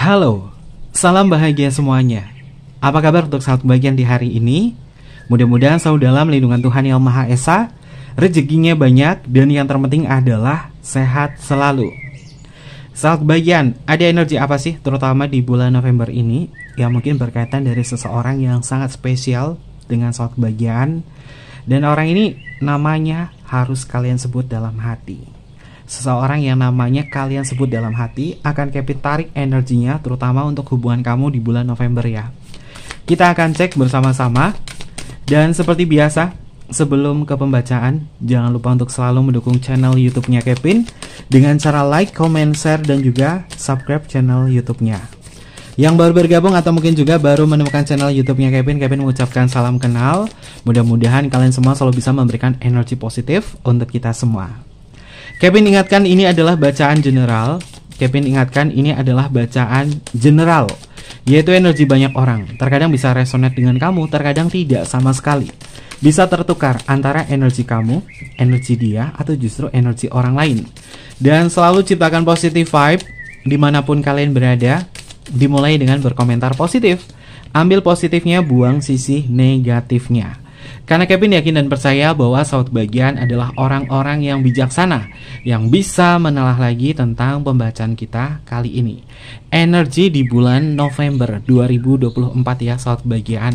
Halo, salam bahagia semuanya. Apa kabar untuk sahabat kebahagiaan di hari ini? Mudah-mudahan selalu dalam lindungan Tuhan Yang Maha Esa, rezekinya banyak, dan yang terpenting adalah sehat selalu. Sahabat kebahagiaan, ada energi apa sih terutama di bulan November ini yang mungkin berkaitan dari seseorang yang sangat spesial dengan sahabat kebahagiaan, dan orang ini namanya harus kalian sebut dalam hati. Seseorang yang namanya kalian sebut dalam hati akan Kevin tarik energinya terutama untuk hubungan kamu di bulan November ya. Kita akan cek bersama-sama. Dan seperti biasa, sebelum ke pembacaan, jangan lupa untuk selalu mendukung channel YouTube-nya Kevin dengan cara like, comment, share, dan juga subscribe channel YouTube-nya. Yang baru bergabung atau mungkin juga baru menemukan channel YouTube-nya Kevin mengucapkan salam kenal. Mudah-mudahan kalian semua selalu bisa memberikan energi positif untuk kita semua. Kevin ingatkan ini adalah bacaan general. Yaitu energi banyak orang. Terkadang bisa resonate dengan kamu, terkadang tidak sama sekali. Bisa tertukar antara energi kamu, energi dia, atau justru energi orang lain. Dan selalu ciptakan positive vibe dimanapun kalian berada. Dimulai dengan berkomentar positif. Ambil positifnya, buang sisi negatifnya. Karena Kevin yakin dan percaya bahwa sahabat bagian adalah orang-orang yang bijaksana, yang bisa menelah lagi tentang pembacaan kita kali ini. Energi di bulan November 2024 ya sahabat bagian.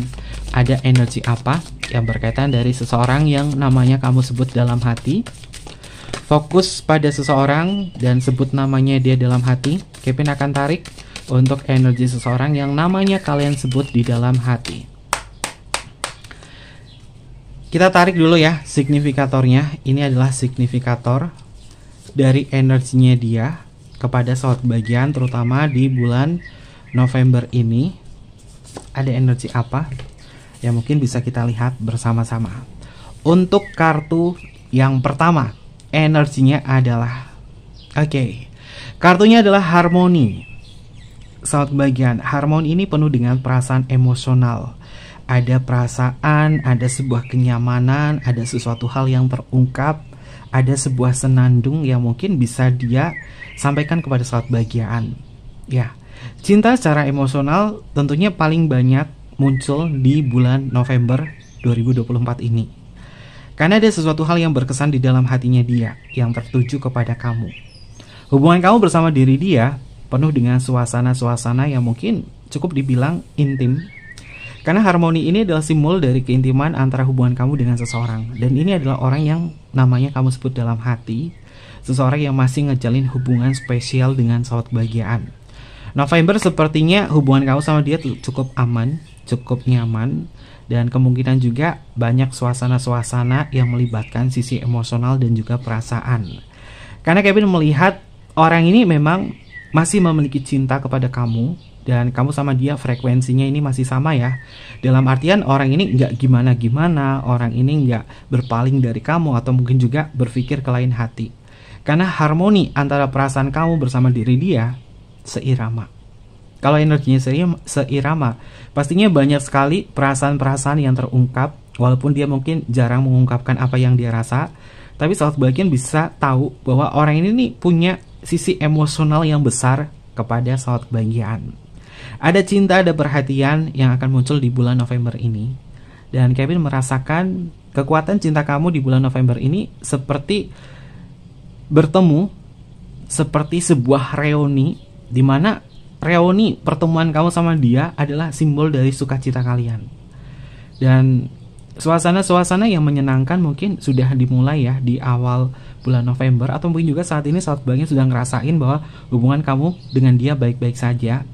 Ada energi apa yang berkaitan dari seseorang yang namanya kamu sebut dalam hati? Fokus pada seseorang dan sebut namanya dia dalam hati. Kevin akan tarik untuk energi seseorang yang namanya kalian sebut di dalam hati. Kita tarik dulu ya signifikatornya. Ini adalah signifikator dari energinya dia kepada sahabat bagian terutama di bulan November ini. Ada energi apa yang mungkin bisa kita lihat bersama-sama. Untuk kartu yang pertama, energinya adalah kartunya adalah harmoni. Sahabat bagian, harmoni ini penuh dengan perasaan emosional. Ada perasaan, ada sebuah kenyamanan, ada sesuatu hal yang terungkap, ada sebuah senandung yang mungkin bisa dia sampaikan kepada sahabat bahagiaan. Ya, cinta secara emosional tentunya paling banyak muncul di bulan November 2024 ini. Karena ada sesuatu hal yang berkesan di dalam hatinya dia, yang tertuju kepada kamu. Hubungan kamu bersama diri dia penuh dengan suasana-suasana yang mungkin cukup dibilang intim. Karena harmoni ini adalah simbol dari keintiman antara hubungan kamu dengan seseorang. Dan ini adalah orang yang namanya kamu sebut dalam hati. Seseorang yang masih ngejalin hubungan spesial dengan sahabat kebahagiaan. November sepertinya hubungan kamu sama dia cukup aman, cukup nyaman. Dan kemungkinan juga banyak suasana-suasana yang melibatkan sisi emosional dan juga perasaan. Karena Kevin melihat orang ini memang masih memiliki cinta kepada kamu. Dan kamu sama dia frekuensinya ini masih sama ya. Dalam artian orang ini nggak gimana-gimana, orang ini nggak berpaling dari kamu atau mungkin juga berpikir ke lain hati. Karena harmoni antara perasaan kamu bersama diri dia seirama. Kalau energinya seirama, pastinya banyak sekali perasaan-perasaan yang terungkap. Walaupun dia mungkin jarang mengungkapkan apa yang dia rasa, tapi sahabat bagian bisa tahu bahwa orang ini nih punya sisi emosional yang besar kepada sahabat kebahagiaan. Ada cinta, ada perhatian yang akan muncul di bulan November ini. Dan Kevin merasakan kekuatan cinta kamu di bulan November ini seperti bertemu, seperti sebuah reuni, di mana reuni pertemuan kamu sama dia adalah simbol dari sukacita kalian. Dan suasana-suasana yang menyenangkan mungkin sudah dimulai ya di awal bulan November. Atau mungkin juga saat ini sahabat bagian sudah ngerasain bahwa hubungan kamu dengan dia baik-baik saja.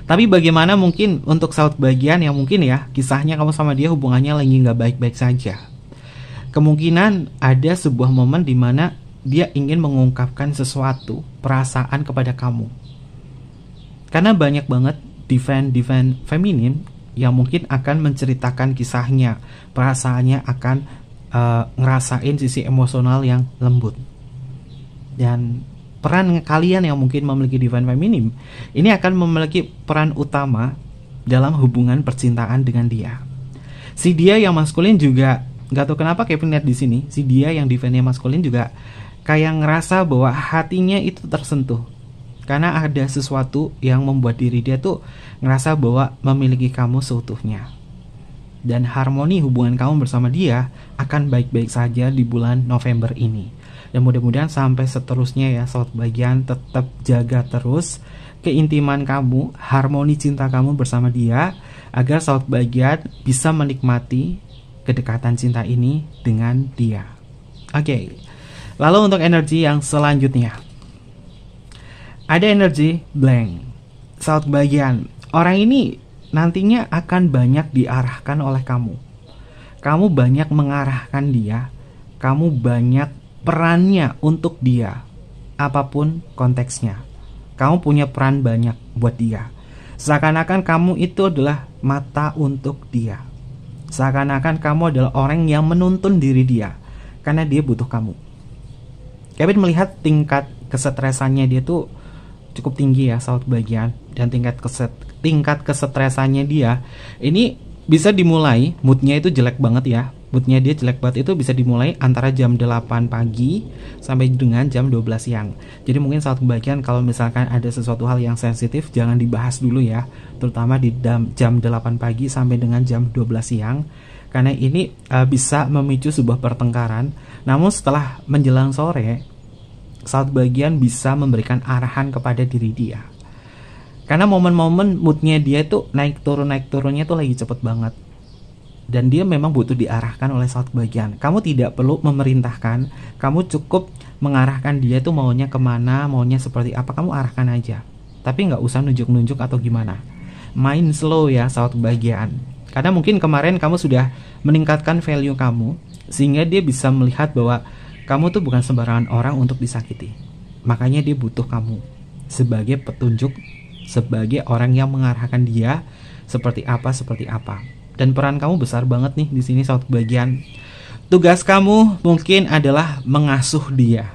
Tapi bagaimana mungkin untuk sahabat bagian yang mungkin ya kisahnya kamu sama dia hubungannya lagi nggak baik-baik saja. Kemungkinan ada sebuah momen di mana dia ingin mengungkapkan sesuatu perasaan kepada kamu. Karena banyak banget divine feminin yang mungkin akan menceritakan kisahnya, perasaannya akan ngerasain sisi emosional yang lembut. Dan peran kalian yang mungkin memiliki divine feminim ini akan memiliki peran utama dalam hubungan percintaan dengan dia. Si dia yang maskulin juga nggak tahu kenapa Kevin lihat di sini, si dia yang divine maskulin juga kayak ngerasa bahwa hatinya itu tersentuh. Karena ada sesuatu yang membuat diri dia tuh ngerasa bahwa memiliki kamu seutuhnya. Dan harmoni hubungan kamu bersama dia akan baik-baik saja di bulan November ini. Dan mudah-mudahan sampai seterusnya ya, sobat bagian, tetap jaga terus keintiman kamu, harmoni cinta kamu bersama dia, agar sobat bagian bisa menikmati kedekatan cinta ini dengan dia. Oke. Lalu untuk energi yang selanjutnya, ada energi blank. Saat bagian, orang ini nantinya akan banyak diarahkan oleh kamu. Kamu banyak mengarahkan dia. Kamu banyak perannya untuk dia. Apapun konteksnya, kamu punya peran banyak buat dia. Seakan-akan kamu itu adalah mata untuk dia. Seakan-akan kamu adalah orang yang menuntun diri dia, karena dia butuh kamu. Kevin melihat tingkat kesetresannya dia tuh cukup tinggi ya, sahabat bagian. Dan tingkat kesetresannya dia ini bisa dimulai, moodnya itu jelek banget ya. Moodnya dia jelek banget itu bisa dimulai antara jam 8 pagi sampai dengan jam 12 siang. Jadi mungkin sahabat bagian, kalau misalkan ada sesuatu hal yang sensitif, jangan dibahas dulu ya, terutama di jam 8 pagi sampai dengan jam 12 siang, karena ini bisa memicu sebuah pertengkaran. Namun setelah menjelang sore, saat bagian bisa memberikan arahan kepada diri dia. Karena momen-momen moodnya dia itu naik turunnya tuh lagi cepet banget. Dan dia memang butuh diarahkan oleh saat bagian. Kamu tidak perlu memerintahkan, kamu cukup mengarahkan dia tuh maunya kemana, maunya seperti apa, kamu arahkan aja. Tapi nggak usah nunjuk-nunjuk atau gimana. Main slow ya saat bagian. Karena mungkin kemarin kamu sudah meningkatkan value kamu, sehingga dia bisa melihat bahwa kamu tuh bukan sembarangan orang untuk disakiti. Makanya dia butuh kamu sebagai petunjuk, sebagai orang yang mengarahkan dia seperti apa. Dan peran kamu besar banget nih di sini sahabat bagian. Tugas kamu mungkin adalah mengasuh dia.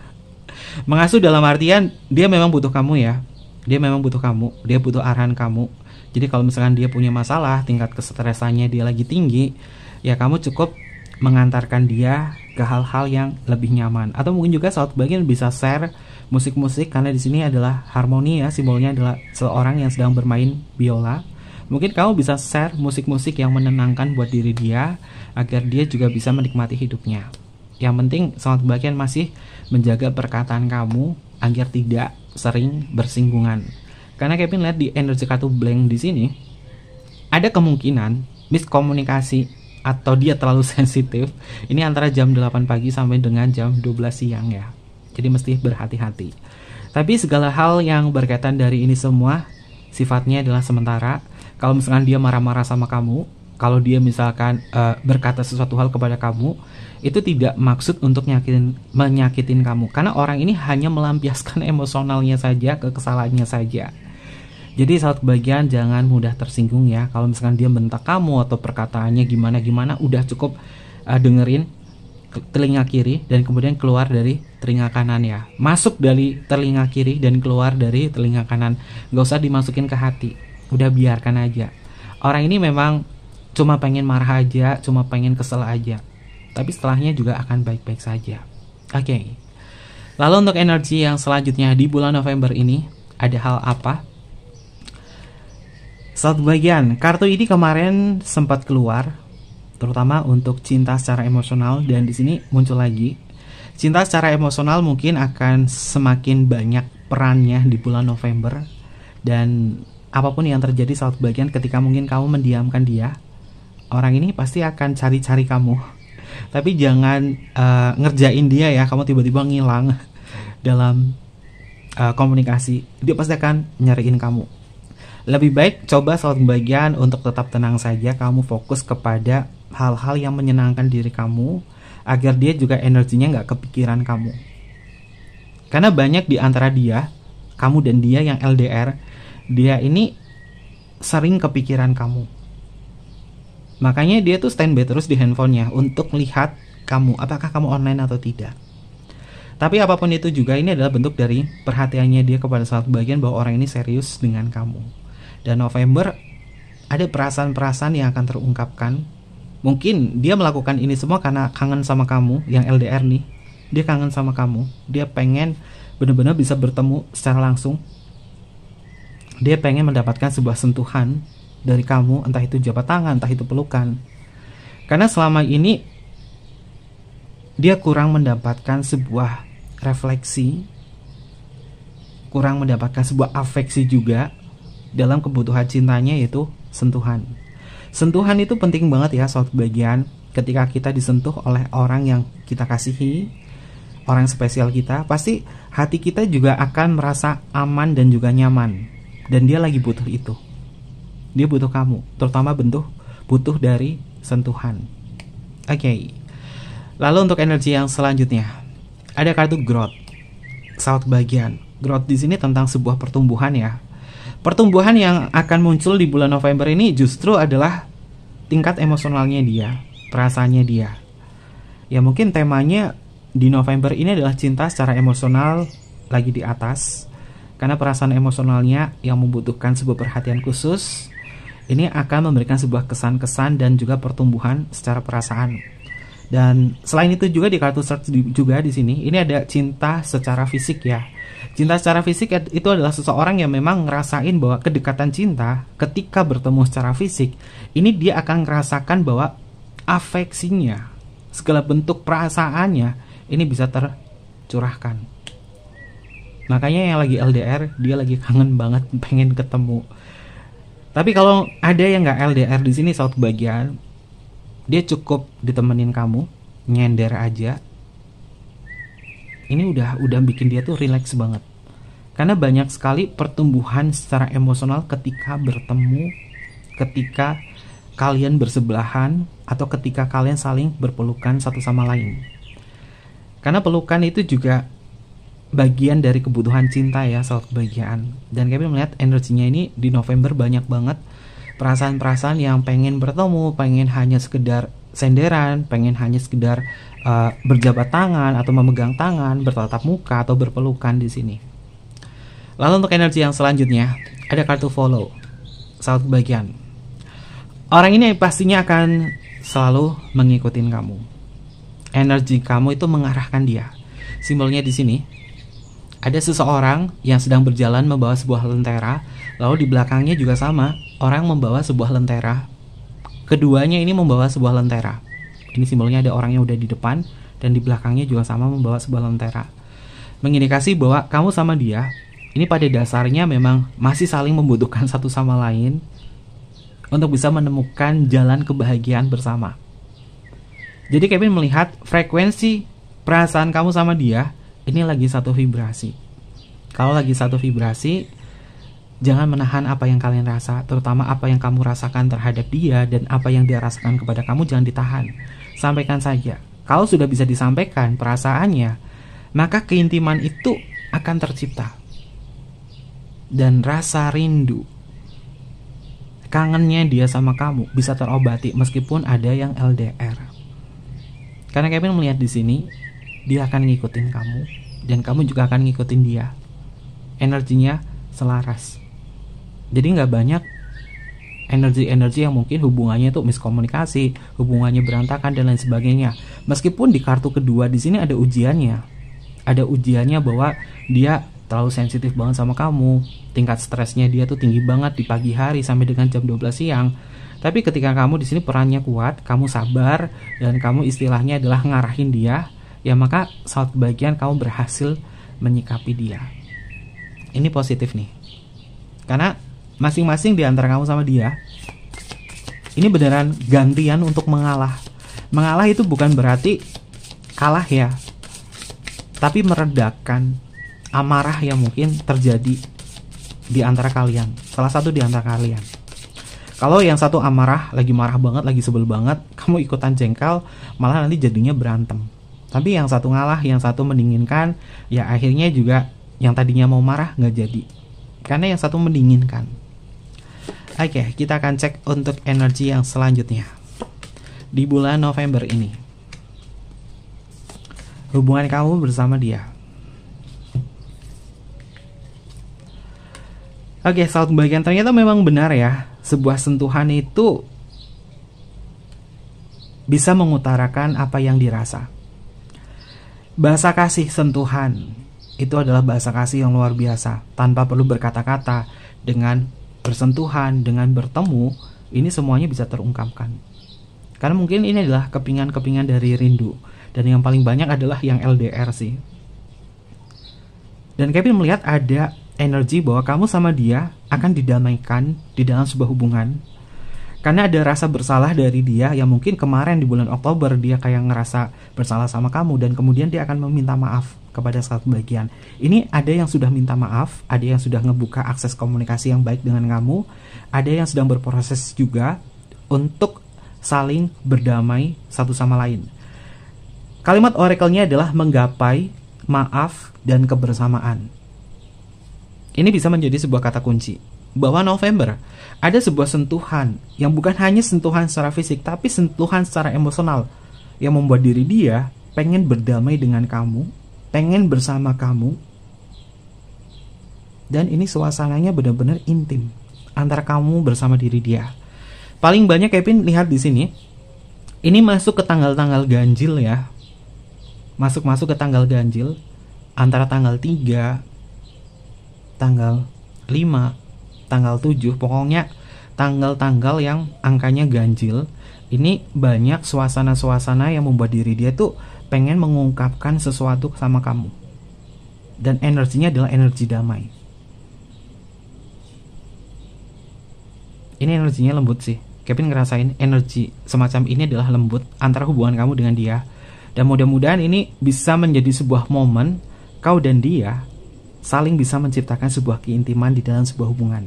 Mengasuh dalam artian dia memang butuh kamu ya. Dia memang butuh kamu, dia butuh arahan kamu. Jadi kalau misalkan dia punya masalah, tingkat kesetresannya dia lagi tinggi, ya kamu cukup mengantarkan dia ke hal-hal yang lebih nyaman. Atau mungkin juga sahabat bagian bisa share musik-musik, karena di sini adalah harmoni ya, simbolnya adalah seorang yang sedang bermain biola. Mungkin kamu bisa share musik-musik yang menenangkan buat diri dia, agar dia juga bisa menikmati hidupnya. Yang penting sahabat bagian masih menjaga perkataan kamu agar tidak sering bersinggungan. Karena Kevin lihat di energi kartu blank di sini, ada kemungkinan miskomunikasi atau dia terlalu sensitif. Ini antara jam 8 pagi sampai dengan jam 12 siang ya. Jadi mesti berhati-hati. Tapi segala hal yang berkaitan dari ini semua sifatnya adalah sementara. Kalau misalkan dia marah-marah sama kamu, kalau dia misalkan berkata sesuatu hal kepada kamu, itu tidak maksud untuk menyakitin kamu. Karena orang ini hanya melampiaskan emosionalnya saja, kekesalannya saja. Jadi saat bagian jangan mudah tersinggung ya. Kalau misalkan dia bentak kamu atau perkataannya gimana-gimana, udah cukup dengerin telinga kiri dan kemudian keluar dari telinga kanan ya. Masuk dari telinga kiri dan keluar dari telinga kanan. Gak usah dimasukin ke hati. Udah biarkan aja. Orang ini memang cuma pengen marah aja, cuma pengen kesel aja. Tapi setelahnya juga akan baik-baik saja. Oke. Lalu untuk energi yang selanjutnya di bulan November ini, ada hal apa? Satu bagian, kartu ini kemarin sempat keluar, terutama untuk cinta secara emosional, dan di sini muncul lagi. Cinta secara emosional mungkin akan semakin banyak perannya di bulan November, dan apapun yang terjadi saat bagian, ketika mungkin kamu mendiamkan dia, orang ini pasti akan cari-cari kamu. Tapi jangan ngerjain dia ya, kamu tiba-tiba ngilang dalam komunikasi. Dia pasti akan nyariin kamu. Lebih baik coba saat bagian untuk tetap tenang saja, kamu fokus kepada hal-hal yang menyenangkan diri kamu, agar dia juga energinya nggak kepikiran kamu. Karena banyak di antara dia, kamu dan dia yang LDR, dia ini sering kepikiran kamu. Makanya dia tuh standby terus di handphonenya untuk lihat kamu, apakah kamu online atau tidak. Tapi apapun itu juga, ini adalah bentuk dari perhatiannya dia kepada saat bagian bahwa orang ini serius dengan kamu. Dan November ada perasaan-perasaan yang akan terungkapkan. Mungkin dia melakukan ini semua karena kangen sama kamu yang LDR nih. Dia kangen sama kamu. Dia pengen benar-benar bisa bertemu secara langsung. Dia pengen mendapatkan sebuah sentuhan dari kamu, entah itu jabat tangan, entah itu pelukan. Karena selama ini dia kurang mendapatkan sebuah refleksi, kurang mendapatkan sebuah afeksi juga dalam kebutuhan cintanya, yaitu sentuhan. Sentuhan itu penting banget ya sobat kebahagiaan. Ketika kita disentuh oleh orang yang kita kasihi, orang spesial kita, pasti hati kita juga akan merasa aman dan juga nyaman. Dan dia lagi butuh itu. Dia butuh kamu, terutama butuh dari sentuhan. Oke. Lalu untuk energi yang selanjutnya, ada kartu growth. Sahabat kebahagiaan. Growth di sini tentang sebuah pertumbuhan ya. Pertumbuhan yang akan muncul di bulan November ini justru adalah tingkat emosionalnya dia, perasaannya dia. Ya mungkin temanya di November ini adalah cinta secara emosional lagi di atas. Karena perasaan emosionalnya yang membutuhkan sebuah perhatian khusus, ini akan memberikan sebuah kesan-kesan dan juga pertumbuhan secara perasaan. Dan selain itu juga di kartu search juga di sini, ini ada cinta secara fisik ya. Cinta secara fisik itu adalah seseorang yang memang ngerasain bahwa kedekatan cinta ketika bertemu secara fisik, ini dia akan merasakan bahwa afeksinya, segala bentuk perasaannya ini bisa tercurahkan. Makanya yang lagi LDR, dia lagi kangen banget, pengen ketemu. Tapi kalau ada yang nggak LDR di sini, sahabat kebahagiaan, dia cukup ditemenin kamu, nyender aja. Ini udah bikin dia tuh relax banget. Karena banyak sekali pertumbuhan secara emosional ketika bertemu, ketika kalian bersebelahan, atau ketika kalian saling berpelukan satu sama lain. Karena pelukan itu juga bagian dari kebutuhan cinta ya, sahabat kebahagiaan. Dan kami melihat energinya ini di November banyak banget perasaan-perasaan yang pengen bertemu, pengen hanya sekedar senderan, pengen hanya sekedar berjabat tangan atau memegang tangan, bertatap muka atau berpelukan di sini. Lalu untuk energi yang selanjutnya, ada kartu follow. Sahabat kebahagiaan. Orang ini pastinya akan selalu mengikuti kamu. Energi kamu itu mengarahkan dia. Simbolnya di sini ada seseorang yang sedang berjalan membawa sebuah lentera, lalu di belakangnya juga sama, orang membawa sebuah lentera. Keduanya ini membawa sebuah lentera. Ini simbolnya ada orang yang udah di depan, dan di belakangnya juga sama membawa sebuah lentera. Mengindikasi bahwa kamu sama dia, ini pada dasarnya memang masih saling membutuhkan satu sama lain untuk bisa menemukan jalan kebahagiaan bersama. Jadi Kevin melihat frekuensi perasaan kamu sama dia ini lagi satu vibrasi. Kalau lagi satu vibrasi, jangan menahan apa yang kalian rasa, terutama apa yang kamu rasakan terhadap dia dan apa yang dia rasakan kepada kamu, jangan ditahan. Sampaikan saja. Kalau sudah bisa disampaikan perasaannya, maka keintiman itu akan tercipta. Dan rasa rindu, kangennya dia sama kamu bisa terobati meskipun ada yang LDR. Karena Kevin melihat di sini, dia akan ngikutin kamu dan kamu juga akan ngikutin dia. Energinya selaras. Jadi nggak banyak energi-energi yang mungkin hubungannya tuh miskomunikasi, hubungannya berantakan dan lain sebagainya. Meskipun di kartu kedua di sini ada ujiannya. Ada ujiannya bahwa dia terlalu sensitif banget sama kamu. Tingkat stresnya dia tuh tinggi banget di pagi hari sampai dengan jam 12 siang. Tapi ketika kamu di sini perannya kuat, kamu sabar dan kamu istilahnya adalah ngarahin dia, ya maka saat kebahagiaan kamu berhasil menyikapi dia. Ini positif nih. Karena masing-masing di antara kamu sama dia ini beneran gantian untuk mengalah. Mengalah itu bukan berarti kalah ya, tapi meredakan amarah yang mungkin terjadi di antara kalian. Salah satu di antara kalian. Kalau yang satu amarah, lagi marah banget, lagi sebel banget, kamu ikutan jengkel, malah nanti jadinya berantem. Tapi yang satu ngalah, yang satu mendinginkan, ya akhirnya juga yang tadinya mau marah nggak jadi. Karena yang satu mendinginkan. Oke, kita akan cek untuk energi yang selanjutnya. Di bulan November ini, hubungan kamu bersama dia. Oke, sahabat bagian ternyata memang benar ya. Sebuah sentuhan itu bisa mengutarakan apa yang dirasa. Bahasa kasih sentuhan itu adalah bahasa kasih yang luar biasa. Tanpa perlu berkata-kata, dengan bersentuhan, dengan bertemu, ini semuanya bisa terungkapkan. Karena mungkin ini adalah kepingan-kepingan dari rindu. Dan yang paling banyak adalah yang LDR sih. Dan Kevin melihat ada energi bahwa kamu sama dia akan didamaikan di dalam sebuah hubungan. Karena ada rasa bersalah dari dia yang mungkin kemarin di bulan Oktober dia kayak ngerasa bersalah sama kamu, dan kemudian dia akan meminta maaf kepada satu bagian. Ini ada yang sudah minta maaf, ada yang sudah ngebuka akses komunikasi yang baik dengan kamu, ada yang sedang berproses juga untuk saling berdamai satu sama lain. Kalimat oracle-nya adalah menggapai, maaf, dan kebersamaan. Ini bisa menjadi sebuah kata kunci bahwa November ada sebuah sentuhan yang bukan hanya sentuhan secara fisik, tapi sentuhan secara emosional yang membuat diri dia pengen berdamai dengan kamu, pengen bersama kamu. Dan ini suasananya benar-benar intim antara kamu bersama diri dia. Paling banyak Kevin lihat di sini, ini masuk ke tanggal-tanggal ganjil ya. Masuk ke tanggal ganjil antara tanggal 3, tanggal 5, tanggal 7, pokoknya tanggal-tanggal yang angkanya ganjil. Ini banyak suasana-suasana yang membuat diri dia tuh pengen mengungkapkan sesuatu sama kamu. Dan energinya adalah energi damai. Ini energinya lembut sih. Kevin ngerasain energi semacam ini adalah lembut antara hubungan kamu dengan dia. Dan mudah-mudahan ini bisa menjadi sebuah momen kau dan dia saling bisa menciptakan sebuah keintiman di dalam sebuah hubungan.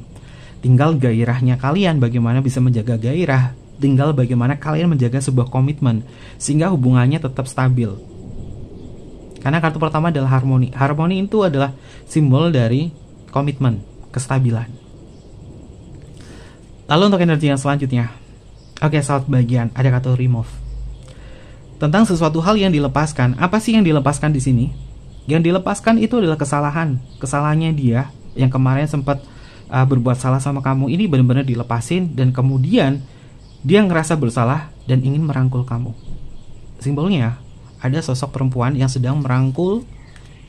Tinggal gairahnya kalian bagaimana bisa menjaga gairah, tinggal bagaimana kalian menjaga sebuah komitmen sehingga hubungannya tetap stabil. Karena kartu pertama adalah harmoni. Harmoni itu adalah simbol dari komitmen, kestabilan. Lalu untuk energi yang selanjutnya, oke, saat bagian ada kata remove. Tentang sesuatu hal yang dilepaskan. Apa sih yang dilepaskan di sini? Yang dilepaskan itu adalah kesalahannya dia yang kemarin sempat berbuat salah sama kamu. Ini benar-benar dilepasin dan kemudian dia ngerasa bersalah dan ingin merangkul kamu. Simbolnya ada sosok perempuan yang sedang merangkul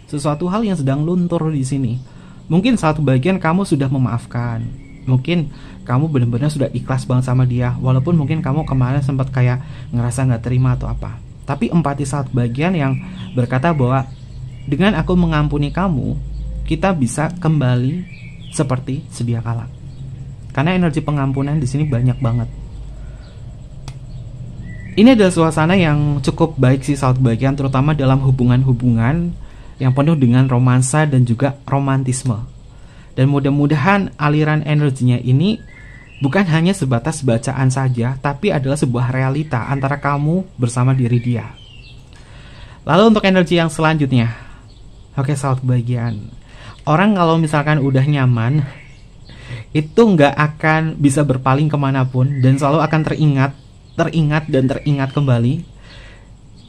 sesuatu hal yang sedang luntur di sini. Mungkin satu bagian kamu sudah memaafkan. Mungkin kamu benar-benar sudah ikhlas banget sama dia, walaupun mungkin kamu kemarin sempat kayak ngerasa nggak terima atau apa. Tapi empati satu bagian yang berkata bahwa dengan aku mengampuni kamu, kita bisa kembali seperti sedia kala. Karena energi pengampunan di sini banyak banget. Ini adalah suasana yang cukup baik sih saat bagian, terutama dalam hubungan-hubungan yang penuh dengan romansa dan juga romantisme. Dan mudah-mudahan aliran energinya ini bukan hanya sebatas bacaan saja, tapi adalah sebuah realita antara kamu bersama diri dia. Lalu untuk energi yang selanjutnya, oke, saat bagian. Orang kalau misalkan udah nyaman, itu nggak akan bisa berpaling kemanapun dan selalu akan teringat kembali.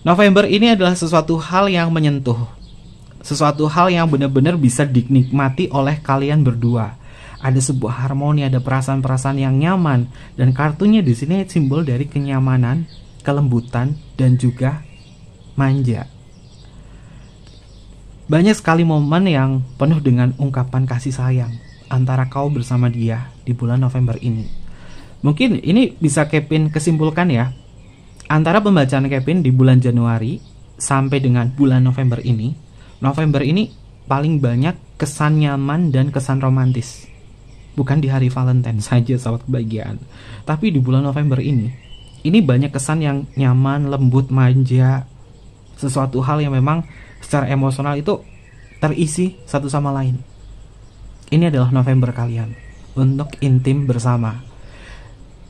November ini adalah sesuatu hal yang menyentuh, sesuatu hal yang benar-benar bisa dinikmati oleh kalian berdua. Ada sebuah harmoni, ada perasaan-perasaan yang nyaman, dan kartunya di sini simbol dari kenyamanan, kelembutan, dan juga manja. Banyak sekali momen yang penuh dengan ungkapan kasih sayang antara kau bersama dia di bulan November ini. Mungkin ini bisa Kevin kesimpulkan ya, antara pembacaan Kevin di bulan Januari sampai dengan bulan November ini paling banyak kesan nyaman dan kesan romantis. Bukan di hari Valentine saja sahabat kebahagiaan, tapi di bulan November ini banyak kesan yang nyaman, lembut, manja. Sesuatu hal yang memang secara emosional itu terisi satu sama lain. Ini adalah November kalian untuk intim bersama.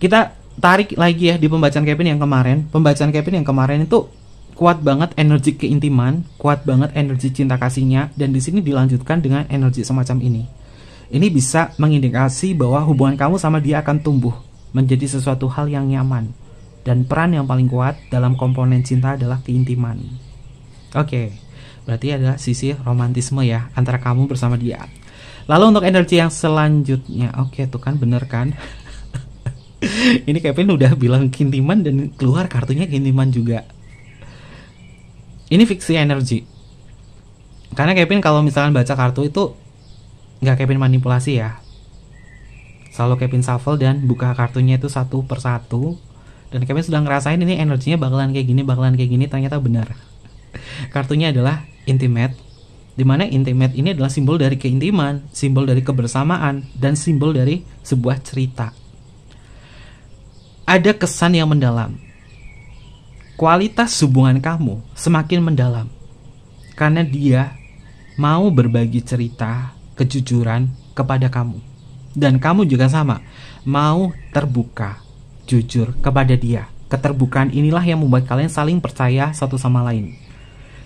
Kita tarik lagi ya di pembacaan Kevin yang kemarin. Pembacaan Kevin yang kemarin itu kuat banget energi keintiman, kuat banget energi cinta kasihnya, dan di sini dilanjutkan dengan energi semacam ini. Ini bisa mengindikasi bahwa hubungan kamu sama dia akan tumbuh menjadi sesuatu hal yang nyaman, dan peran yang paling kuat dalam komponen cinta adalah keintiman. Oke, berarti ada sisi romantisme ya antara kamu bersama dia. Lalu untuk energi yang selanjutnya, oke tuh kan bener kan? Ini Kevin udah bilang keintiman dan keluar kartunya keintiman juga. Ini fiksi energi. Karena Kevin kalau misalkan baca kartu itu nggak Kevin manipulasi ya. Selalu Kevin shuffle dan buka kartunya itu satu persatu. Dan Kevin sudah ngerasain ini energinya bakalan kayak gini, ternyata benar. Kartunya adalah intimate, dimana intimate ini adalah simbol dari keintiman, simbol dari kebersamaan, dan simbol dari sebuah cerita. Ada kesan yang mendalam. Kualitas hubungan kamu semakin mendalam karena dia mau berbagi cerita, kejujuran kepada kamu. Dan kamu juga sama, mau terbuka, jujur kepada dia. Keterbukaan inilah yang membuat kalian saling percaya satu sama lain.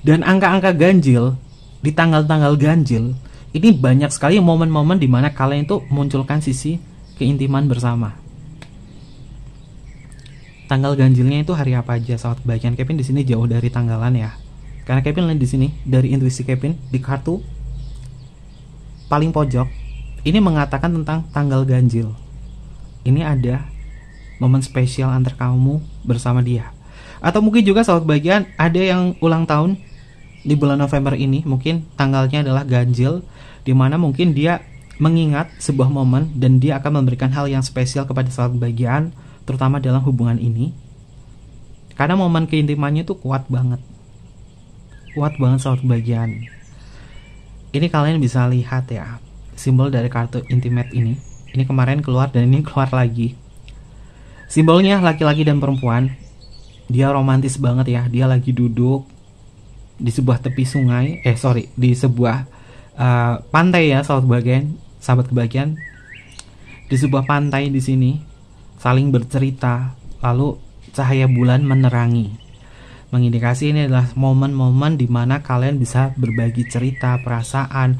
Dan angka-angka ganjil, di tanggal-tanggal ganjil, ini banyak sekali momen-momen di mana kalian itu munculkan sisi keintiman bersama. Tanggal ganjilnya itu hari apa aja, sahabat kebaikan? Kevin di sini jauh dari tanggalan ya. Karena Kevin lihat di sini dari intuisi Kevin di kartu paling pojok ini mengatakan tentang tanggal ganjil. Ini ada momen spesial antar kamu bersama dia. Atau mungkin juga sahabat bagian ada yang ulang tahun di bulan November ini, mungkin tanggalnya adalah ganjil, dimana mungkin dia mengingat sebuah momen dan dia akan memberikan hal yang spesial kepada sahabat bagian, terutama dalam hubungan ini. Karena momen keintimannya itu kuat banget sahabat bagian. Ini kalian bisa lihat ya, simbol dari kartu intimate ini kemarin keluar dan ini keluar lagi. Simbolnya laki-laki dan perempuan. Dia romantis banget ya. Dia lagi duduk di sebuah tepi sungai, di sebuah pantai ya sahabat kebagian. Di sebuah pantai di sini saling bercerita, lalu cahaya bulan menerangi. Mengindikasi ini adalah momen-momen di mana kalian bisa berbagi cerita, perasaan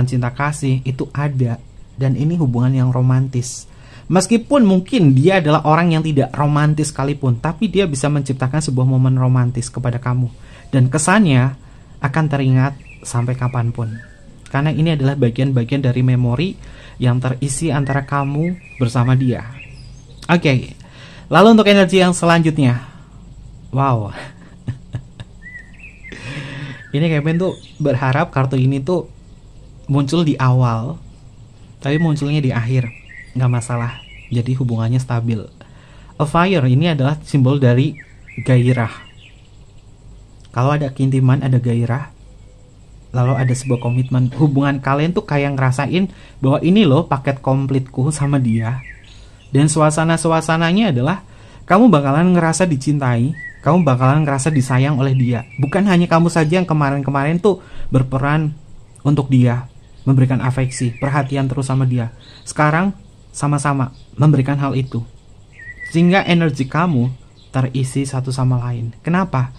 cinta kasih itu ada. Dan ini hubungan yang romantis. Meskipun mungkin dia adalah orang yang tidak romantis sekalipun, tapi dia bisa menciptakan sebuah momen romantis kepada kamu. Dan kesannya akan teringat sampai kapanpun. Karena ini adalah bagian-bagian dari memori yang terisi antara kamu bersama dia. Oke, lalu untuk energi yang selanjutnya. Wow. Ini Kevin tuh berharap kartu ini tuh muncul di awal, tapi munculnya di akhir. Nggak masalah, jadi hubungannya stabil. A fire ini adalah simbol dari gairah. Kalau ada keintiman, ada gairah, lalu ada sebuah komitmen. Hubungan kalian tuh kayak ngerasain bahwa ini loh paket komplitku sama dia. Dan suasananya adalah kamu bakalan ngerasa dicintai, kamu bakalan ngerasa disayang oleh dia. Bukan hanya kamu saja yang kemarin-kemarin tuh berperan untuk dia, memberikan afeksi, perhatian terus sama dia. Sekarang sama-sama memberikan hal itu, sehingga energi kamu terisi satu sama lain. Kenapa?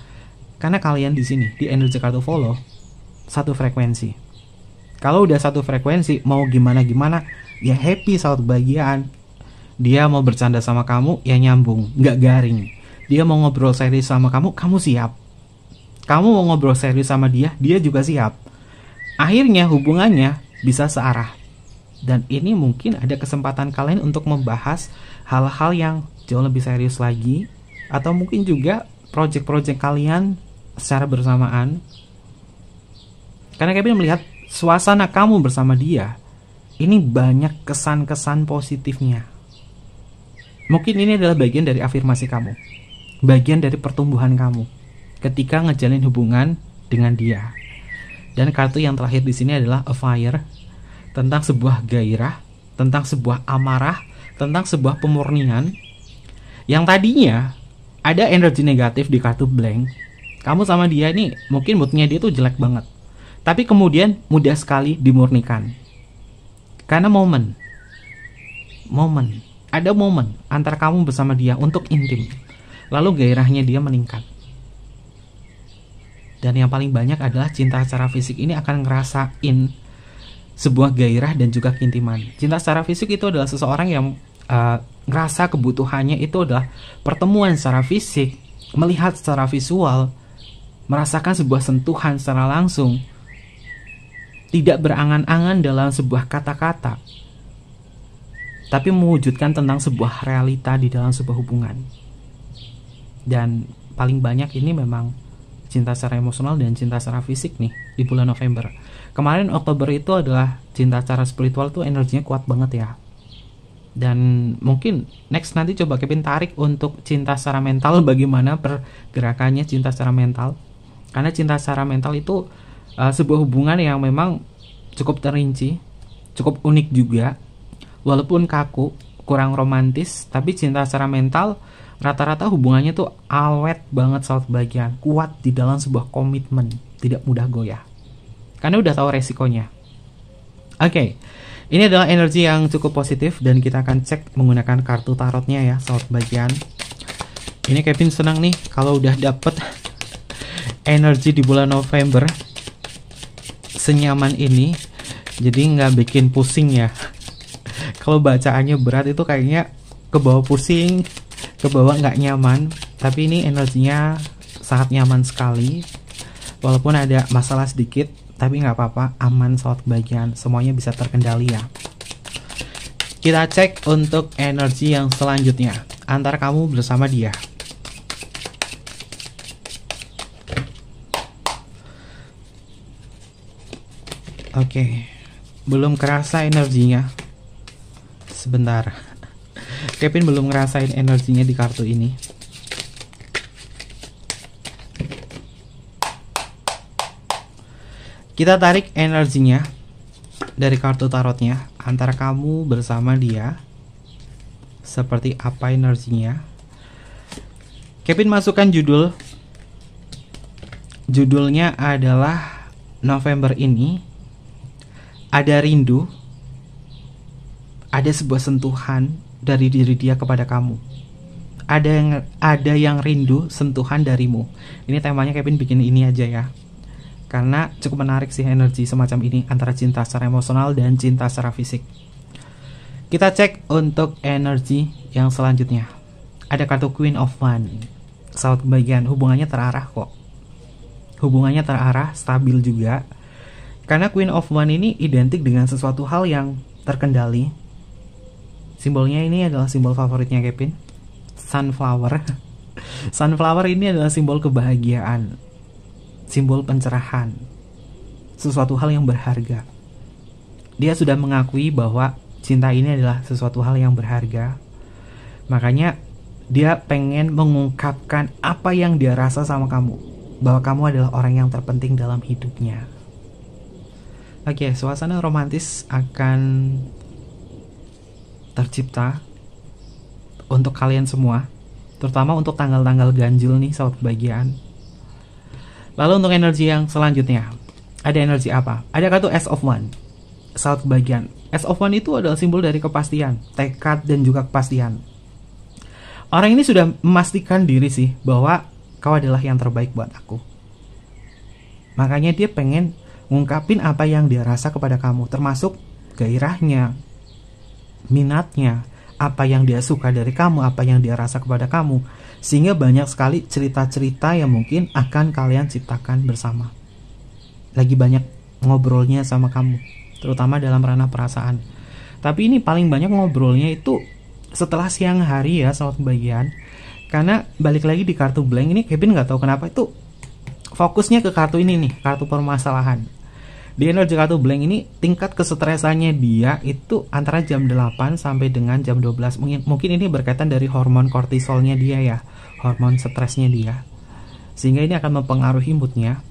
Karena kalian di sini di energi kartu follow satu frekuensi. Kalau udah satu frekuensi, mau gimana ya happy saat bagian. Dia mau bercanda sama kamu ya nyambung, nggak garing. Dia mau ngobrol serius sama kamu siap. Kamu mau ngobrol serius sama dia juga siap. Akhirnya hubungannya bisa searah. Dan ini mungkin ada kesempatan kalian untuk membahas hal-hal yang jauh lebih serius lagi. Atau mungkin juga project-project kalian secara bersamaan. Karena Kevin melihat suasana kamu bersama dia, ini banyak kesan-kesan positifnya. Mungkin ini adalah bagian dari afirmasi kamu, bagian dari pertumbuhan kamu ketika ngejalin hubungan dengan dia. Dan kartu yang terakhir di sini adalah a fire, tentang sebuah gairah, tentang sebuah amarah, tentang sebuah pemurnian. Yang tadinya ada energi negatif di kartu blank, kamu sama dia ini mungkin moodnya dia tuh jelek banget, tapi kemudian mudah sekali dimurnikan. Karena ada momen antara kamu bersama dia untuk intim, lalu gairahnya dia meningkat. Dan yang paling banyak adalah cinta secara fisik ini akan ngerasain sebuah gairah dan juga keintiman. Cinta secara fisik itu adalah seseorang yang ngerasa kebutuhannya itu adalah pertemuan secara fisik, melihat secara visual, merasakan sebuah sentuhan secara langsung, tidak berangan-angan dalam sebuah kata-kata, tapi mewujudkan tentang sebuah realita di dalam sebuah hubungan. Dan paling banyak ini memang cinta secara emosional dan cinta secara fisik nih di bulan November. Kemarin Oktober itu adalah cinta secara spiritual tuh energinya kuat banget ya. Dan mungkin next nanti coba Kevin tarik untuk cinta secara mental, bagaimana pergerakannya cinta secara mental. Karena cinta secara mental itu sebuah hubungan yang memang cukup terinci, cukup unik juga. Walaupun kaku, kurang romantis, tapi cinta secara mental rata-rata hubungannya tuh awet banget sahabat bagian, kuat di dalam sebuah komitmen, tidak mudah goyah. Karena udah tahu resikonya. Oke, ini adalah energi yang cukup positif dan kita akan cek menggunakan kartu tarotnya ya sahabat bagian. Ini Kevin senang nih kalau udah dapet energi di bulan November senyaman ini, jadi nggak bikin pusing ya. Kalau bacaannya berat itu kayaknya kebawa pusing, kebawa nggak nyaman. Tapi ini energinya sangat nyaman sekali, walaupun ada masalah sedikit, tapi nggak apa-apa, aman sahabat bagian, semuanya bisa terkendali ya. Kita cek untuk energi yang selanjutnya antara kamu bersama dia. Oke, belum kerasa energinya. Sebentar, Kevin belum ngerasain energinya di kartu ini. Kita tarik energinya dari kartu tarotnya antara kamu bersama dia. Seperti apa energinya? Kevin masukkan judul. Judulnya adalah November ini ada rindu, ada sebuah sentuhan dari diri dia kepada kamu. Ada yang rindu sentuhan darimu. Ini temanya Kevin bikin ini aja ya, karena cukup menarik sih energi semacam ini antara cinta secara emosional dan cinta secara fisik. Kita cek untuk energi yang selanjutnya. Ada kartu Queen of Wands. Sahabat bagian, hubungannya terarah kok. Hubungannya terarah, stabil juga. Karena Queen of Wands ini identik dengan sesuatu hal yang terkendali. Simbolnya ini adalah simbol favoritnya Kevin, sunflower. Sunflower ini adalah simbol kebahagiaan, simbol pencerahan, sesuatu hal yang berharga. Dia sudah mengakui bahwa cinta ini adalah sesuatu hal yang berharga. Makanya dia pengen mengungkapkan apa yang dia rasa sama kamu, bahwa kamu adalah orang yang terpenting dalam hidupnya. Oke, suasana romantis akan tercipta untuk kalian semua, terutama untuk tanggal-tanggal ganjil nih sahabat bagian. Lalu untuk energi yang selanjutnya, ada energi apa? Ada kartu Ace of Wands. Sahabat bagian, Ace of Wands itu adalah simbol dari kepastian, tekad dan juga kepastian. Orang ini sudah memastikan diri sih bahwa kau adalah yang terbaik buat aku. Makanya dia pengen ngungkapin apa yang dia rasa kepada kamu, termasuk gairahnya, minatnya, apa yang dia suka dari kamu, apa yang dia rasa kepada kamu. Sehingga banyak sekali cerita-cerita yang mungkin akan kalian ciptakan bersama. Lagi banyak ngobrolnya sama kamu, terutama dalam ranah perasaan. Tapi ini paling banyak ngobrolnya itu setelah siang hari ya sahabat bagian. Karena balik lagi di kartu blank ini, Kevin nggak tahu kenapa itu fokusnya ke kartu ini nih, kartu permasalahan. Di energi kartu blank ini tingkat kesetresannya dia itu antara jam 8 sampai dengan jam 12. Mungkin ini berkaitan dari hormon kortisolnya dia ya, hormon stresnya dia. Sehingga ini akan mempengaruhi moodnya.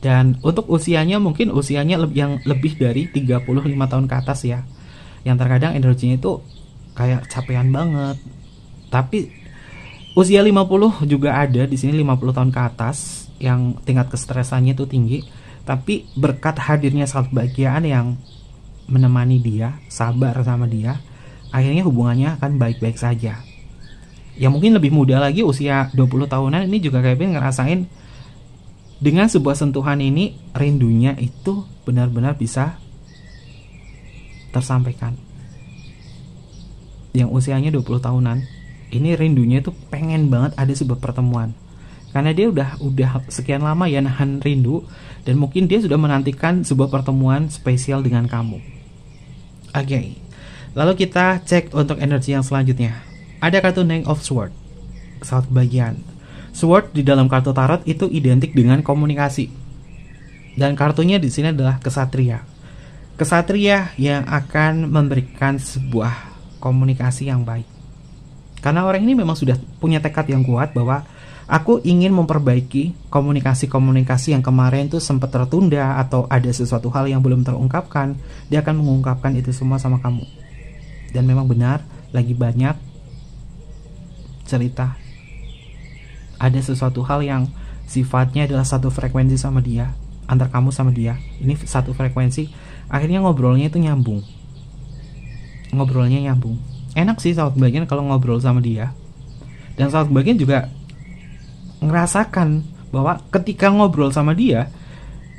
Dan untuk usianya mungkin usianya yang lebih dari 35 tahun ke atas ya. Yang terkadang energinya itu kayak capean banget. Tapi usia 50 juga ada di sini, 50 tahun ke atas yang tingkat kestresannya itu tinggi. Tapi berkat hadirnya sahabat bahagiaan yang menemani dia, sabar sama dia, akhirnya hubungannya akan baik-baik saja. Yang mungkin lebih muda lagi, usia 20 tahunan ini juga Kevin ngerasain dengan sebuah sentuhan ini, rindunya itu benar-benar bisa tersampaikan. Yang usianya 20 tahunan, ini rindunya itu pengen banget ada sebuah pertemuan. Karena dia udah sekian lama ya nahan rindu, dan mungkin dia sudah menantikan sebuah pertemuan spesial dengan kamu. Oke, lalu kita cek untuk energi yang selanjutnya. Ada kartu Knight of Swords. Sahabat bagian, Sword di dalam kartu tarot itu identik dengan komunikasi. Dan kartunya di sini adalah kesatria. Kesatria yang akan memberikan sebuah komunikasi yang baik. Karena orang ini memang sudah punya tekad yang kuat bahwa aku ingin memperbaiki komunikasi-komunikasi yang kemarin tuh sempat tertunda atau ada sesuatu hal yang belum terungkapkan. Dia akan mengungkapkan itu semua sama kamu. Dan memang benar, lagi banyak cerita. Ada sesuatu hal yang sifatnya adalah satu frekuensi sama dia, antar kamu sama dia. Ini satu frekuensi, akhirnya ngobrolnya itu nyambung. Enak sih sahabat kebahagiaan kalau ngobrol sama dia. Dan sahabat kebahagiaan juga ngerasakan bahwa ketika ngobrol sama dia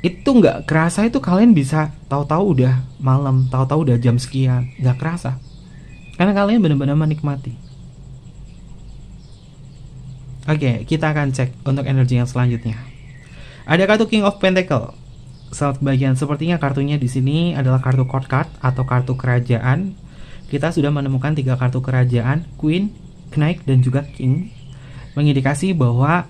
itu nggak kerasa, itu kalian bisa tahu-tahu udah malam, tahu-tahu udah jam sekian, nggak kerasa karena kalian benar-benar menikmati. Oke, kita akan cek untuk energi yang selanjutnya. Ada kartu King of Pentacle. Sahabat kebahagiaan, sepertinya kartunya di sini adalah kartu court card atau kartu kerajaan. Kita sudah menemukan 3 kartu kerajaan, Queen, Knight, dan juga King, mengindikasi bahwa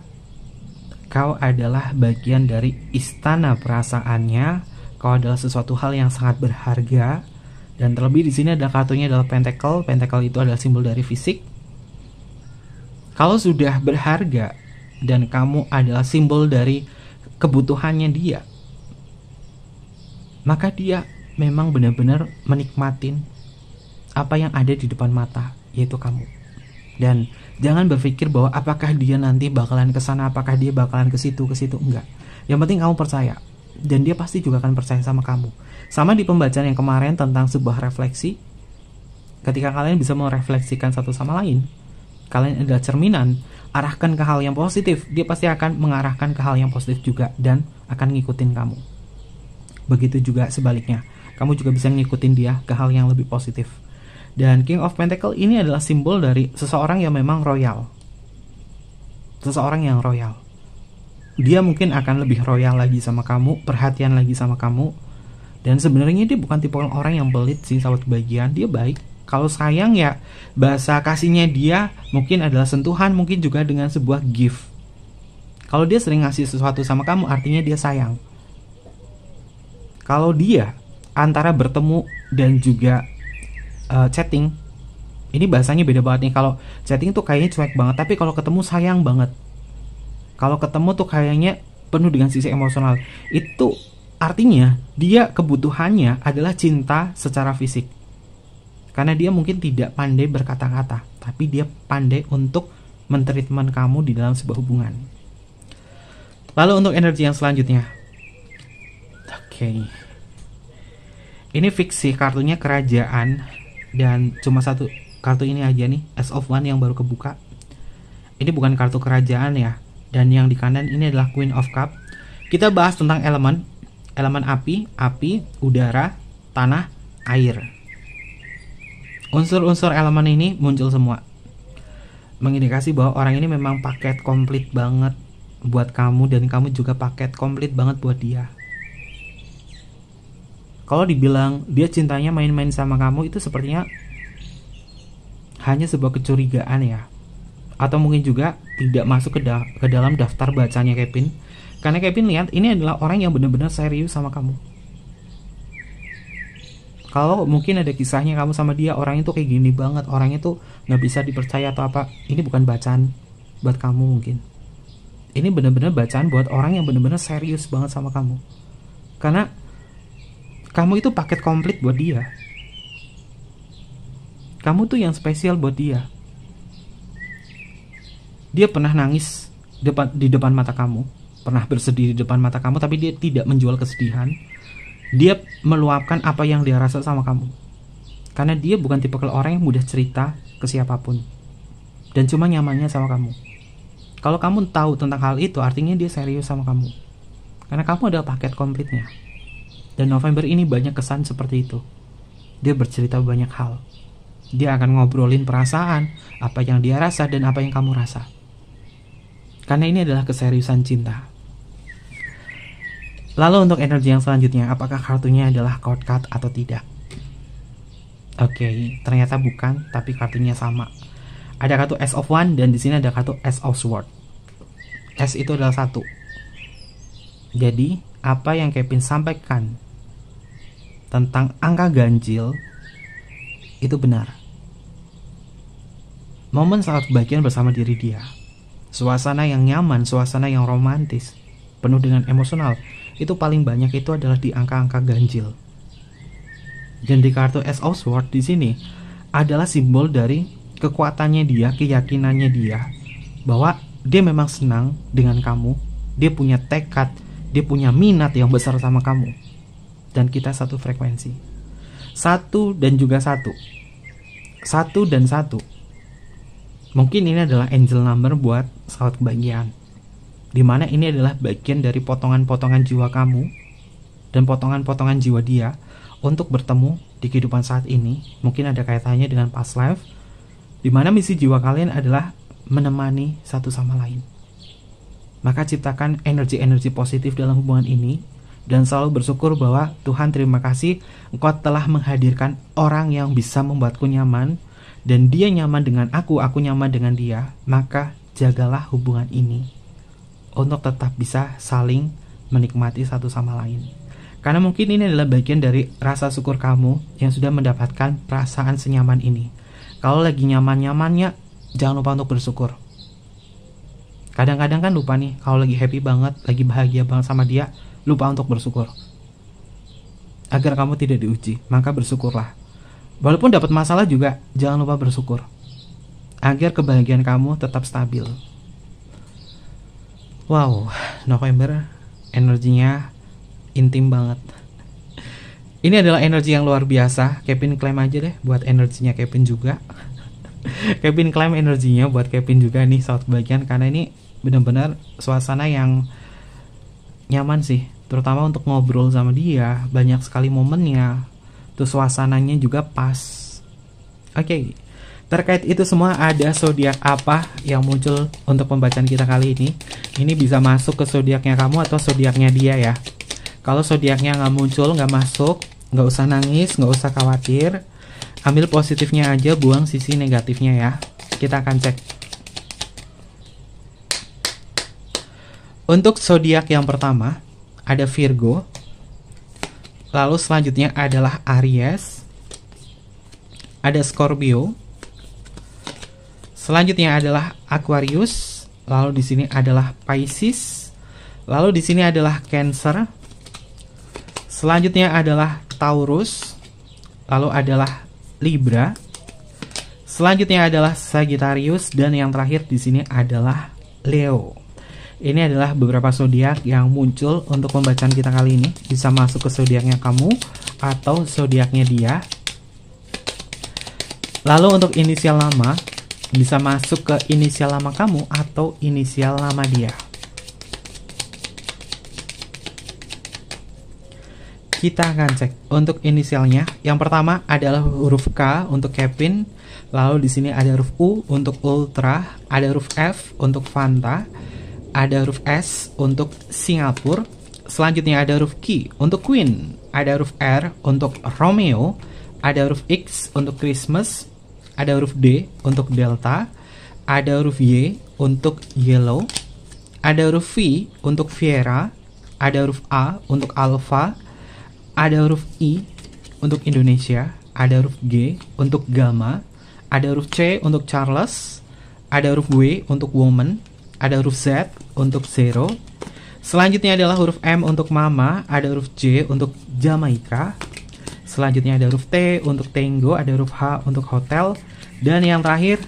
kau adalah bagian dari istana perasaannya. Kau adalah sesuatu hal yang sangat berharga. Dan terlebih di sini ada kartunya adalah Pentacle. Pentacle itu adalah simbol dari fisik. Kalau sudah berharga dan kamu adalah simbol dari kebutuhannya dia, maka dia memang benar-benar menikmatin apa yang ada di depan mata, yaitu kamu. Dan jangan berpikir bahwa apakah dia nanti bakalan ke sana, apakah dia bakalan ke situ, enggak. Yang penting kamu percaya, dan dia pasti juga akan percaya sama kamu. Sama di pembacaan yang kemarin tentang sebuah refleksi, ketika kalian bisa merefleksikan satu sama lain, kalian adalah cerminan, arahkan ke hal yang positif, dia pasti akan mengarahkan ke hal yang positif juga dan akan ngikutin kamu. Begitu juga sebaliknya, kamu juga bisa ngikutin dia ke hal yang lebih positif. Dan King of Pentacle ini adalah simbol dari seseorang yang memang royal. Seseorang yang royal. Dia mungkin akan lebih royal lagi sama kamu, perhatian lagi sama kamu. Dan sebenarnya dia bukan tipe orang yang pelit sih sahabat kebahagiaan, dia baik. Kalau sayang ya bahasa kasihnya dia mungkin adalah sentuhan, mungkin juga dengan sebuah gift. Kalau dia sering ngasih sesuatu sama kamu, artinya dia sayang. Kalau dia antara bertemu dan juga chatting, ini bahasanya beda banget nih. Kalau chatting tuh kayaknya cuek banget, tapi kalau ketemu sayang banget. Kalau ketemu tuh kayaknya penuh dengan sisi emosional. Itu artinya dia kebutuhannya adalah cinta secara fisik. Karena dia mungkin tidak pandai berkata-kata, tapi dia pandai untuk mentreatment kamu di dalam sebuah hubungan. Lalu untuk energi yang selanjutnya. Oke. Ini fiksi, kartunya kerajaan. Dan cuma satu kartu ini aja nih, Ace of Wands yang baru kebuka. Ini bukan kartu kerajaan ya. Dan yang di kanan ini adalah Queen of Cup. Kita bahas tentang elemen. Elemen api, udara, tanah, air. Unsur-unsur elemen ini muncul semua, mengindikasi bahwa orang ini memang paket komplit banget buat kamu. Dan kamu juga paket komplit banget buat dia. Kalau dibilang dia cintanya main-main sama kamu, itu sepertinya hanya sebuah kecurigaan ya. Atau mungkin juga tidak masuk ke dalam daftar bacanya Kevin. Karena Kevin lihat ini adalah orang yang benar-benar serius sama kamu. Kalau mungkin ada kisahnya kamu sama dia, orang itu kayak gini banget, orang itu gak bisa dipercaya atau apa, ini bukan bacaan buat kamu mungkin. Ini benar-benar bacaan buat orang yang benar-benar serius banget sama kamu. Karena kamu itu paket komplit buat dia. Kamu tuh yang spesial buat dia. Dia pernah nangis di depan mata kamu, pernah bersedih di depan mata kamu, tapi dia tidak menjual kesedihan. Dia meluapkan apa yang dia rasa sama kamu. Karena dia bukan tipe orang yang mudah cerita ke siapapun. Dan cuma nyamannya sama kamu. Kalau kamu tahu tentang hal itu, artinya dia serius sama kamu. Karena kamu adalah paket komplitnya. Dan November ini banyak kesan seperti itu. Dia bercerita banyak hal. Dia akan ngobrolin perasaan, apa yang dia rasa dan apa yang kamu rasa. Karena ini adalah keseriusan cinta. Lalu untuk energi yang selanjutnya, apakah kartunya adalah court card atau tidak? Oke, ternyata bukan, tapi kartunya sama. Ada kartu Ace of Wands dan di sini ada kartu Ace of Swords. S itu adalah 1. Jadi, apa yang Kevin sampaikan tentang angka ganjil itu benar. momen saat kebahagiaan bersama diri dia. Suasana yang nyaman, suasana yang romantis, penuh dengan emosional, itu paling banyak itu adalah di angka-angka ganjil. Dan di kartu Ace of Swords di sini adalah simbol dari kekuatannya dia, keyakinannya dia bahwa dia memang senang dengan kamu, dia punya tekad, dia punya minat yang besar sama kamu. Dan kita satu frekuensi. Satu dan juga satu. Satu dan satu. Mungkin ini adalah angel number buat sahabat kebahagiaan. Dimana ini adalah bagian dari potongan-potongan jiwa kamu dan potongan-potongan jiwa dia untuk bertemu di kehidupan saat ini. Mungkin ada kaitannya dengan past life, dimana misi jiwa kalian adalah menemani satu sama lain. Maka ciptakan energi-energi positif dalam hubungan ini dan selalu bersyukur bahwa Tuhan, terima kasih Engkau telah menghadirkan orang yang bisa membuatku nyaman, dan dia nyaman dengan aku nyaman dengan dia. Maka jagalah hubungan ini untuk tetap bisa saling menikmati satu sama lain. Karena mungkin ini adalah bagian dari rasa syukur kamu yang sudah mendapatkan perasaan senyaman ini. Kalau lagi nyaman-nyamannya, jangan lupa untuk bersyukur. Kadang-kadang kan lupa nih, kalau lagi happy banget, lagi bahagia banget sama dia, lupa untuk bersyukur. Agar kamu tidak diuji, maka bersyukurlah. Walaupun dapat masalah juga, jangan lupa bersyukur. Agar kebahagiaan kamu tetap stabil. Wow, November energinya intim banget. Ini adalah energi yang luar biasa. Kevin klaim aja deh buat energinya Kevin juga. Kevin klaim energinya buat Kevin juga nih saat kebahagiaan, karena ini benar-benar suasana yang nyaman sih, terutama untuk ngobrol sama dia. Banyak sekali momennya. Tuh suasananya juga pas. Oke. Terkait itu semua, ada zodiak apa yang muncul untuk pembacaan kita kali ini? Ini bisa masuk ke zodiaknya kamu atau zodiaknya dia ya. Kalau zodiaknya nggak muncul, nggak masuk, nggak usah nangis, nggak usah khawatir. Ambil positifnya aja, buang sisi negatifnya ya. Kita akan cek. Untuk zodiak yang pertama ada Virgo. Lalu selanjutnya adalah Aries. Ada Scorpio. Selanjutnya adalah Aquarius. Lalu di sini adalah Pisces. Lalu di sini adalah Cancer. Selanjutnya adalah Taurus. Lalu adalah Libra. Selanjutnya adalah Sagittarius, dan yang terakhir di sini adalah Leo. Ini adalah beberapa zodiak yang muncul untuk pembacaan kita kali ini. Bisa masuk ke zodiaknya kamu atau zodiaknya dia. Lalu untuk inisial nama, bisa masuk ke inisial nama kamu atau inisial nama dia. Kita akan cek untuk inisialnya. Yang pertama adalah huruf K untuk Kevin. Lalu di sini ada huruf U untuk Ultra, ada huruf F untuk Fanta, ada huruf S untuk Singapura. Selanjutnya ada huruf Q untuk Queen, ada huruf R untuk Romeo, ada huruf X untuk Christmas, ada huruf D untuk Delta, ada huruf Y untuk Yellow, ada huruf V untuk Viera, ada huruf A untuk Alpha, ada huruf I untuk Indonesia, ada huruf G untuk Gamma, ada huruf C untuk Charles, ada huruf W untuk Woman, ada huruf Z untuk Zero. Selanjutnya adalah huruf M untuk Mama, ada huruf J untuk Jamaica. Selanjutnya ada huruf T untuk Tango, ada huruf H untuk Hotel, dan yang terakhir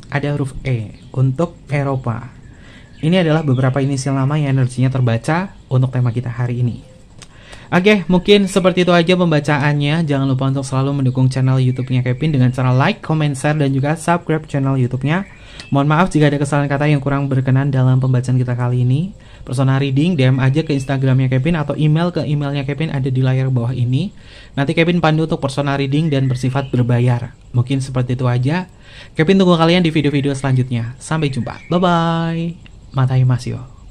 ada huruf E untuk Eropa. Ini adalah beberapa inisial nama yang energinya terbaca untuk tema kita hari ini. Oke, mungkin seperti itu aja pembacaannya. Jangan lupa untuk selalu mendukung channel YouTube-nya Kevin dengan cara like, comment, share, dan juga subscribe channel YouTube-nya. Mohon maaf jika ada kesalahan kata yang kurang berkenan dalam pembacaan kita kali ini. Persona reading, DM aja ke Instagramnya Kevin atau email ke emailnya Kevin ada di layar bawah ini. Nanti Kevin pandu untuk persona reading dan bersifat berbayar. Mungkin seperti itu aja. Kevin tunggu kalian di video-video selanjutnya. Sampai jumpa. Bye-bye. Matai Masyo.